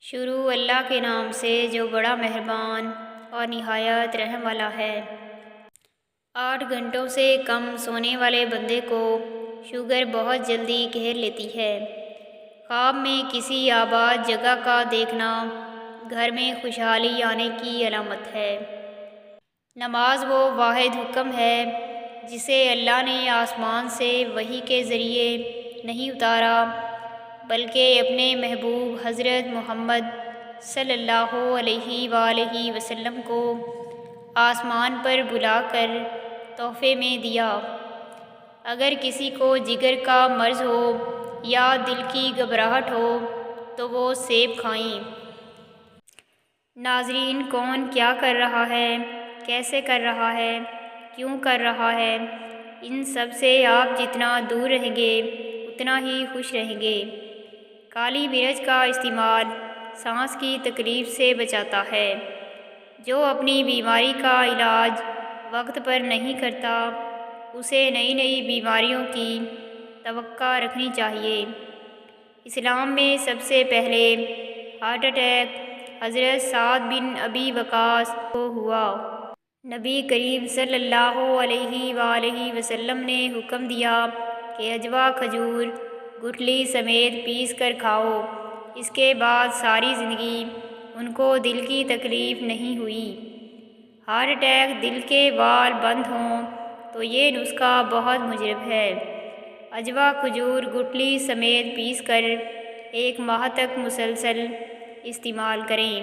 شروع اللہ کے نام سے جو بڑا مہربان اور نہایت رحم والا ہے۔ 8 گھنٹوں سے کم سونے والے بندے کو شوگر بہت جلدی گھیر لیتی ہے۔ خواب میں کسی آباد جگہ کا دیکھنا گھر میں خوشحالی آنے کی علامت ہے۔ نماز وہ واحد حکم ہے جسے اللہ نے آسمان سے وحی کے ذریعے نہیں اتارا بلکہ اپنے محبوب حضرت محمد صلی اللہ علیہ وآلہ وسلم کو آسمان پر بلا کر تحفے میں دیا۔ اگر کسی کو جگر کا مرض ہو یا دل کی گھبراہٹ ہو تو وہ سیب کھائیں۔ ناظرین، کون کیا کر رہا ہے، کیسے کر رہا ہے، کیوں کر رہا ہے، ان سب سے آپ جتنا دور رہیں گے اتنا ہی خوش رہیں گے۔ کالی مرچ کا استعمال سانس کی تکلیف سے بچاتا ہے۔ جو اپنی بیماری کا علاج وقت پر نہیں کرتا اسے نئی نئی بیماریوں کی توقع رکھنی چاہیے۔ اسلام میں سب سے پہلے ہارٹ اٹیک حضرت سعد بن ابی وقاص کو ہوا۔ نبی کریم صلی اللہ علیہ وآلہ وسلم نے حکم دیا کہ اجوا کھجور گٹھلی سمیت پیس کر کھاؤ۔ اس کے بعد ساری زندگی ان کو دل کی تکلیف نہیں ہوئی۔ ہارٹ اٹیک دل کے وال بند ہوں تو یہ نسخہ بہت مجرب ہے۔ اجوا کھجور گٹھلی سمیت پیس کر 1 ماہ تک مسلسل استعمال کریں۔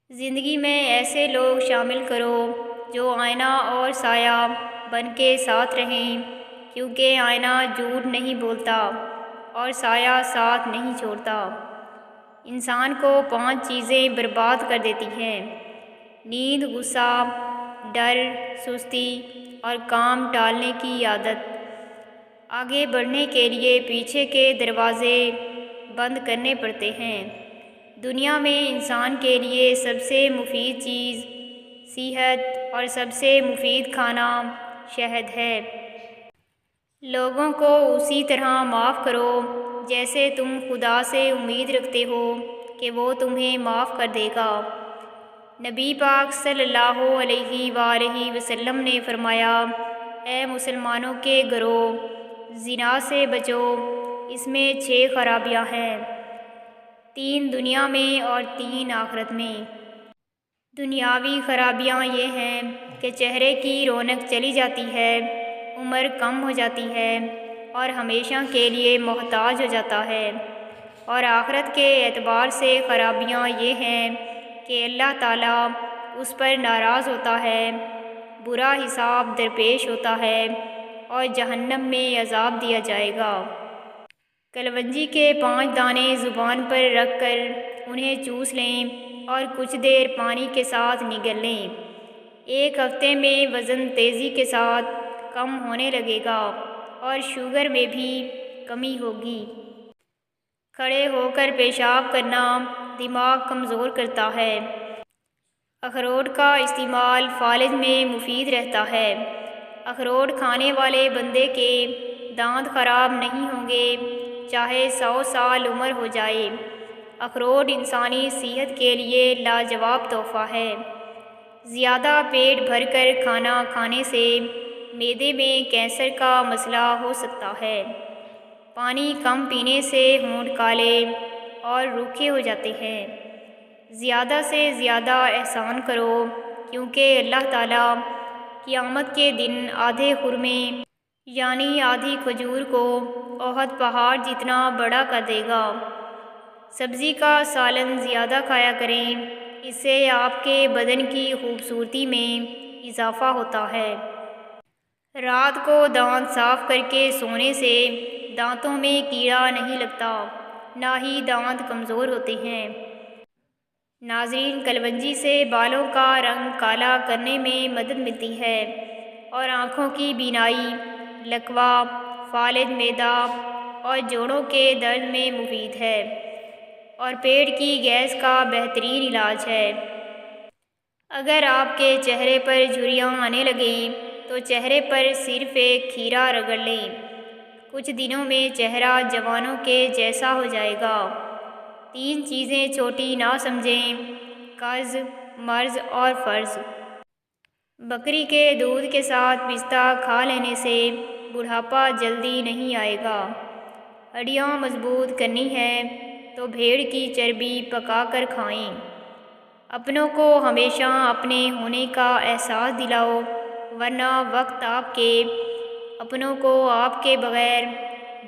زندگی میں ایسے لوگ شامل کرو جو آئینہ اور سایہ بن کے ساتھ رہیں، کیونکہ آئینہ جھوٹ نہیں بولتا اور سایہ ساتھ نہیں چھوڑتا۔ انسان کو 5 چیزیں برباد کر دیتی ہیں: نیند، غصہ، ڈر، سستی اور کام ٹالنے کی عادت۔ آگے بڑھنے کے لیے پیچھے کے دروازے بند کرنے پڑتے ہیں۔ دنیا میں انسان کے لیے سب سے مفید چیز صحت اور سب سے مفید کھانا شہد ہے۔ لوگوں کو اسی طرح معاف کرو جیسے تم خدا سے امید رکھتے ہو کہ وہ تمہیں معاف کر دے گا۔ نبی پاک صلی اللہ علیہ وآلہ وسلم نے فرمایا، اے مسلمانوں کے گروہ، زنا سے بچو، اس میں 6 خرابیاں ہیں، 3 دنیا میں اور 3 آخرت میں۔ دنیاوی خرابیاں یہ ہیں کہ چہرے کی رونق چلی جاتی ہے، عمر کم ہو جاتی ہے اور ہمیشہ کے لیے محتاج ہو جاتا ہے۔ اور آخرت کے اعتبار سے خرابیاں یہ ہیں کہ اللہ تعالیٰ اس پر ناراض ہوتا ہے، برا حساب درپیش ہوتا ہے اور جہنم میں عذاب دیا جائے گا۔ کلونجی کے 5 دانے زبان پر رکھ کر انہیں چوس لیں اور کچھ دیر پانی کے ساتھ نگل لیں۔ 1 ہفتے میں وزن تیزی کے ساتھ کم ہونے لگے گا اور شوگر میں بھی کمی ہوگی۔ کھڑے ہو کر پیشاب کرنا دماغ کمزور کرتا ہے۔ اخروٹ کا استعمال فالج میں مفید رہتا ہے۔ اخروٹ کھانے والے بندے کے دانت خراب نہیں ہوں گے چاہے 100 سال عمر ہو جائے۔ اخروٹ انسانی صحت کے لیے لاجواب تحفہ ہے۔ زیادہ پیٹ بھر کر کھانا کھانے سے معدے میں کینسر کا مسئلہ ہو سکتا ہے۔ پانی کم پینے سے ہونٹ کالے اور روکھے ہو جاتے ہیں۔ زیادہ سے زیادہ احسان کرو کیونکہ اللہ تعالیٰ قیامت کے دن آدھے خرمے یعنی آدھی کھجور کو احد پہاڑ جتنا بڑا کر دے گا۔ سبزی کا سالن زیادہ کھایا کریں، اس سے آپ کے بدن کی خوبصورتی میں اضافہ ہوتا ہے۔ رات کو دانت صاف کر کے سونے سے دانتوں میں کیڑا نہیں لگتا، نہ ہی دانت کمزور ہوتے ہیں۔ ناظرین، کلونجی سے بالوں کا رنگ کالا کرنے میں مدد ملتی ہے اور آنکھوں کی بینائی، لکوہ، فالج معدہ اور جوڑوں کے درد میں مفید ہے اور پیٹ کی گیس کا بہترین علاج ہے۔ اگر آپ کے چہرے پر جھریاں آنے لگیں تو چہرے پر صرف 1 کھیرا رگڑ لیں، کچھ دنوں میں چہرہ جوانوں کے جیسا ہو جائے گا۔ 3 چیزیں چھوٹی نہ سمجھیں: قرض، مرض اور فرض۔ بکری کے دودھ کے ساتھ پستہ کھا لینے سے بڑھاپا جلدی نہیں آئے گا۔ ہڈیاں مضبوط کرنی ہے تو بھیڑ کی چربی پکا کر کھائیں۔ اپنوں کو ہمیشہ اپنے ہونے کا احساس دلاؤ، ورنہ وقت آپ کے اپنوں کو آپ کے بغیر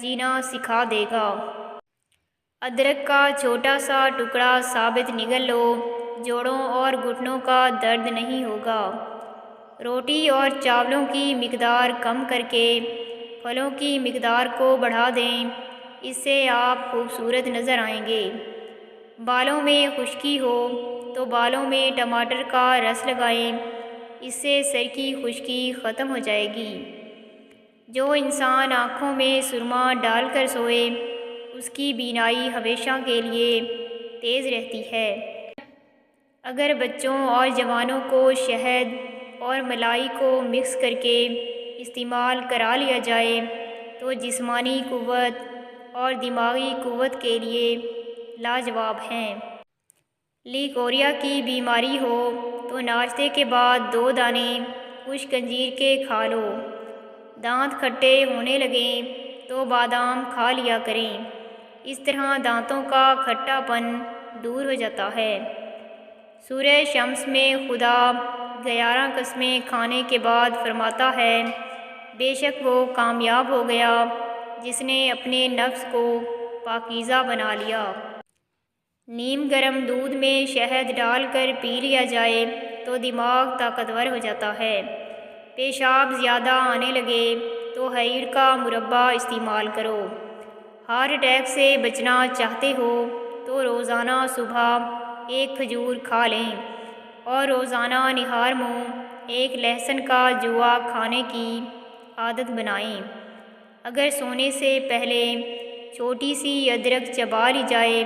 جینا سکھا دے گا۔ ادرک کا چھوٹا سا ٹکڑا ثابت نگل لو، جوڑوں اور گھٹنوں کا درد نہیں ہوگا۔ روٹی اور چاولوں کی مقدار کم کر کے پھلوں کی مقدار کو بڑھا دیں، اس سے آپ خوبصورت نظر آئیں گے۔ بالوں میں خشکی ہو تو بالوں میں ٹماٹر کا رس لگائیں، اس سے سر کی خشکی ختم ہو جائے گی۔ جو انسان آنکھوں میں سرما ڈال کر سوئے، اس کی بینائی ہمیشہ کے لیے تیز رہتی ہے۔ اگر بچوں اور جوانوں کو شہد اور ملائی کو مکس کر کے استعمال کرا لیا جائے تو جسمانی قوت اور دماغی قوت کے لیے لاجواب ہیں۔ لیکوریا کی بیماری ہو تو ناشتے کے بعد 2 دانے خشک انجیر کے کھا لو۔ دانت کھٹے ہونے لگیں تو بادام کھا لیا کریں، اس طرح دانتوں کا کھٹا پن دور ہو جاتا ہے۔ سورہ شمس میں خدا 11 قسمیں کھانے کے بعد فرماتا ہے، بے شک وہ کامیاب ہو گیا جس نے اپنے نفس کو پاکیزہ بنا لیا۔ نیم گرم دودھ میں شہد ڈال کر پی لیا جائے تو دماغ طاقتور ہو جاتا ہے۔ پیشاب زیادہ آنے لگے تو ہیڑ کا مربع استعمال کرو۔ ہارٹ اٹیک سے بچنا چاہتے ہو تو روزانہ صبح 1 کھجور کھا لیں اور روزانہ نہار منہ 1 لہسن کا جوا کھانے کی عادت بنائیں۔ اگر سونے سے پہلے چھوٹی سی ادرک چبا لی جائے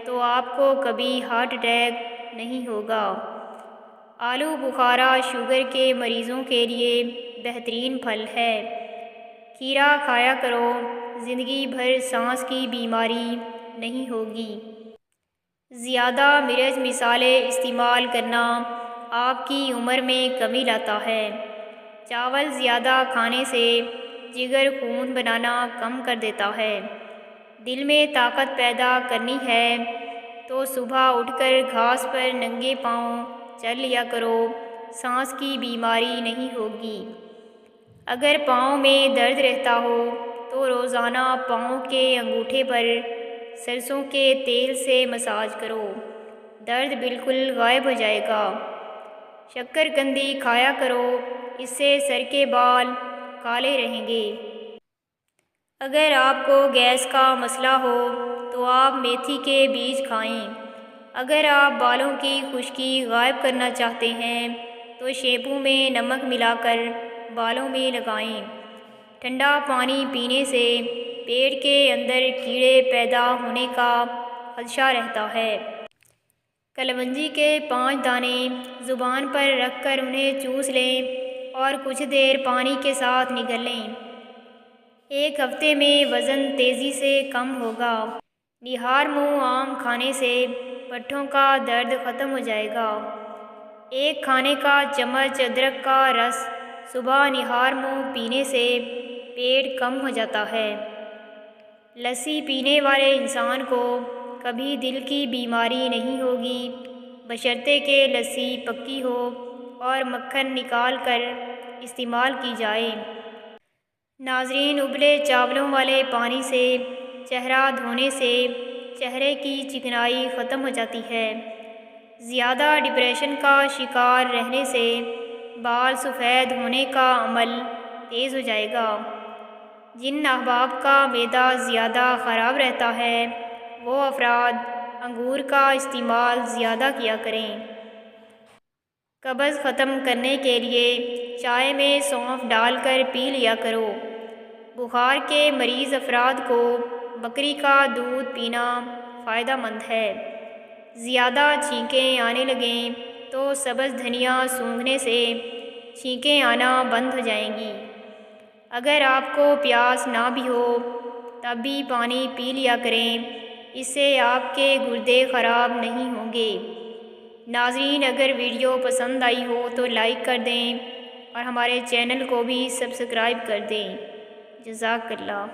تو آپ کو کبھی ہارٹ اٹیک نہیں ہوگا۔ آلو بخارا شوگر کے مریضوں کے لیے بہترین پھل ہے۔ کھیرا کھایا کرو، زندگی بھر سانس کی بیماری نہیں ہوگی۔ زیادہ مرچ مصالحے استعمال کرنا آپ کی عمر میں کمی لاتا ہے۔ چاول زیادہ کھانے سے جگر خون بنانا کم کر دیتا ہے۔ دل میں طاقت پیدا کرنی ہے تو صبح اٹھ کر گھاس پر ننگے پاؤں چل لیا کرو، سانس کی بیماری نہیں ہوگی۔ اگر پاؤں میں درد رہتا ہو تو روزانہ پاؤں کے انگوٹھے پر سرسوں کے تیل سے مساج کرو، درد بالکل غائب ہو جائے گا۔ شکر قندی کھایا کرو، اس سے سر کے بال کالے رہیں گے۔ اگر آپ کو گیس کا مسئلہ ہو تو آپ میتھی کے بیج کھائیں۔ اگر آپ بالوں کی خشکی غائب کرنا چاہتے ہیں تو شیمپو میں نمک ملا کر بالوں میں لگائیں۔ ٹھنڈا پانی پینے سے پیٹ کے اندر کیڑے پیدا ہونے کا خدشہ رہتا ہے۔ کلونجی کے 5 دانے زبان پر رکھ کر انہیں چوس لیں اور کچھ دیر پانی کے ساتھ نگل لیں۔ 1 ہفتے میں وزن تیزی سے کم ہوگا۔ نہار منہ آم کھانے سے پٹھوں کا درد ختم ہو جائے گا۔ 1 کھانے کا چمچ ادرک کا رس صبح نہار منہ پینے سے پیٹ کم ہو جاتا ہے۔ لسی پینے والے انسان کو کبھی دل کی بیماری نہیں ہوگی، بشرطے کہ لسی پکی ہو اور مکھن نکال کر استعمال کی جائے۔ ناظرین، ابلے چاولوں والے پانی سے چہرہ دھونے سے چہرے کی چکنائی ختم ہو جاتی ہے۔ زیادہ ڈپریشن کا شکار رہنے سے بال سفید ہونے کا عمل تیز ہو جائے گا۔ جن احباب کا معدہ زیادہ خراب رہتا ہے وہ افراد انگور کا استعمال زیادہ کیا کریں۔ قبض ختم کرنے کے لیے چائے میں سونف ڈال کر پی لیا کرو۔ بخار کے مریض افراد کو بکری کا دودھ پینا فائدہ مند ہے۔ زیادہ چھینکیں آنے لگیں تو سبز دھنیا سونگھنے سے چھینکیں آنا بند ہو جائیں گی۔ اگر آپ کو پیاس نہ بھی ہو تب بھی پانی پی لیا کریں، اس سے آپ کے گردے خراب نہیں ہوں گے۔ ناظرین، اگر ویڈیو پسند آئی ہو تو لائک کر دیں اور ہمارے چینل کو بھی سبسکرائب کر دیں۔ جزاک اللہ۔